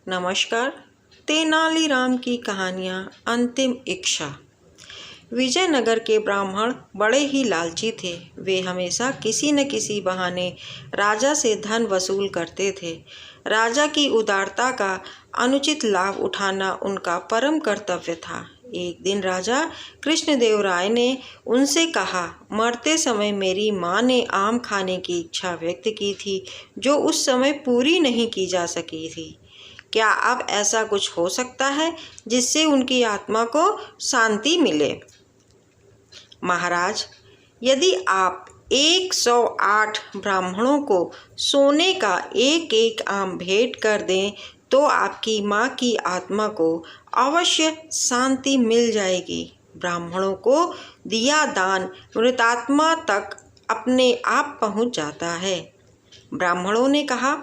नमस्कार। तेनालीराम की कहानियाँ अंतिम इच्छा। विजयनगर के ब्राह्मण बड़े ही लालची थे। वे हमेशा किसी न किसी बहाने राजा से धन वसूल करते थे। राजा की उदारता का अनुचित लाभ उठाना उनका परम कर्तव्य था। एक दिन राजा कृष्णदेवराय ने उनसे कहा, मरते समय मेरी माँ ने आम खाने की इच्छा व्यक्त की थी, जो उस समय पूरी नहीं की जा सकी थी। क्या अब ऐसा कुछ हो सकता है जिससे उनकी आत्मा को शांति मिले? महाराज, यदि आप 108 ब्राह्मणों को सोने का एक एक आम भेंट कर दें तो आपकी माँ की आत्मा को अवश्य शांति मिल जाएगी। ब्राह्मणों को दिया दान मृतात्मा तक अपने आप पहुँच जाता है। ब्राह्मणों ने कहा।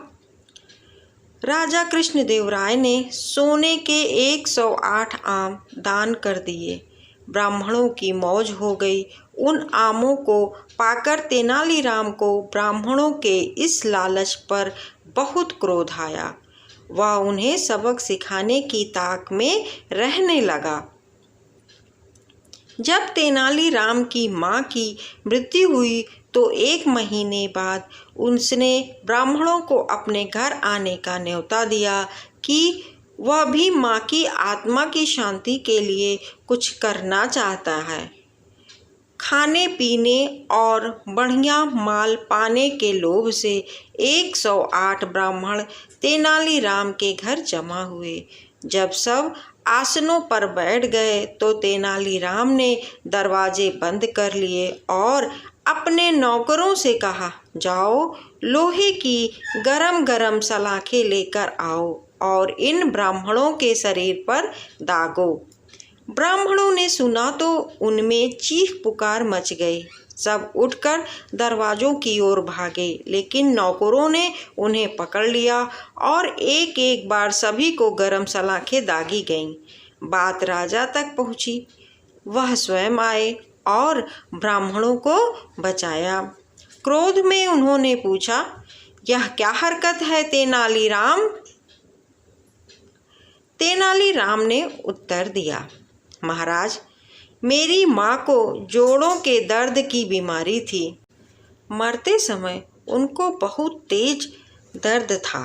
राजा कृष्णदेवराय ने सोने के 108 आम दान कर दिए। ब्राह्मणों की मौज हो गई। उन आमों को पाकर तेनालीराम को ब्राह्मणों के इस लालच पर बहुत क्रोध आया। वह उन्हें सबक सिखाने की ताक में रहने लगा। जब तेनालीराम की माँ की मृत्यु हुई तो 1 महीने बाद उसने ब्राह्मणों को अपने घर आने का न्योता दिया कि वह भी माँ की आत्मा की शांति के लिए कुछ करना चाहता है। खाने पीने और बढ़िया माल पाने के लोभ से 108 ब्राह्मण तेनालीराम के घर जमा हुए। जब सब आसनों पर बैठ गए तो तेनालीराम ने दरवाजे बंद कर लिए और अपने नौकरों से कहा, जाओ लोहे की गरम गरम सलाखें लेकर आओ और इन ब्राह्मणों के शरीर पर दागो। ब्राह्मणों ने सुना तो उनमें चीख पुकार मच गई। सब उठकर दरवाजों की ओर भागे, लेकिन नौकरों ने उन्हें पकड़ लिया और एक एक बार सभी को गरम सलाखें दागी गईं। बात राजा तक पहुंची। वह स्वयं आए और ब्राह्मणों को बचाया। क्रोध में उन्होंने पूछा, यह क्या हरकत है तेनालीराम? तेनालीराम ने उत्तर दिया, महाराज, मेरी माँ को जोड़ों के दर्द की बीमारी थी। मरते समय उनको बहुत तेज दर्द था।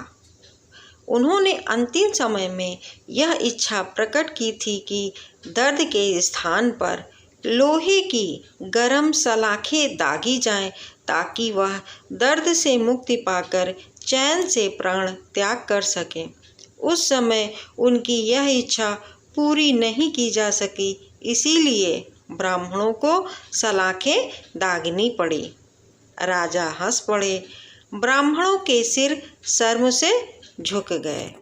उन्होंने अंतिम समय में यह इच्छा प्रकट की थी कि दर्द के स्थान पर लोहे की गरम सलाखें दागी जाएं, ताकि वह दर्द से मुक्ति पाकर चैन से प्राण त्याग कर सकें। उस समय उनकी यह इच्छा पूरी नहीं की जा सकी, इसीलिए ब्राह्मणों को सलाखें दागनी पड़ी। राजा हंस पड़े। ब्राह्मणों के सिर शर्म से झुक गए।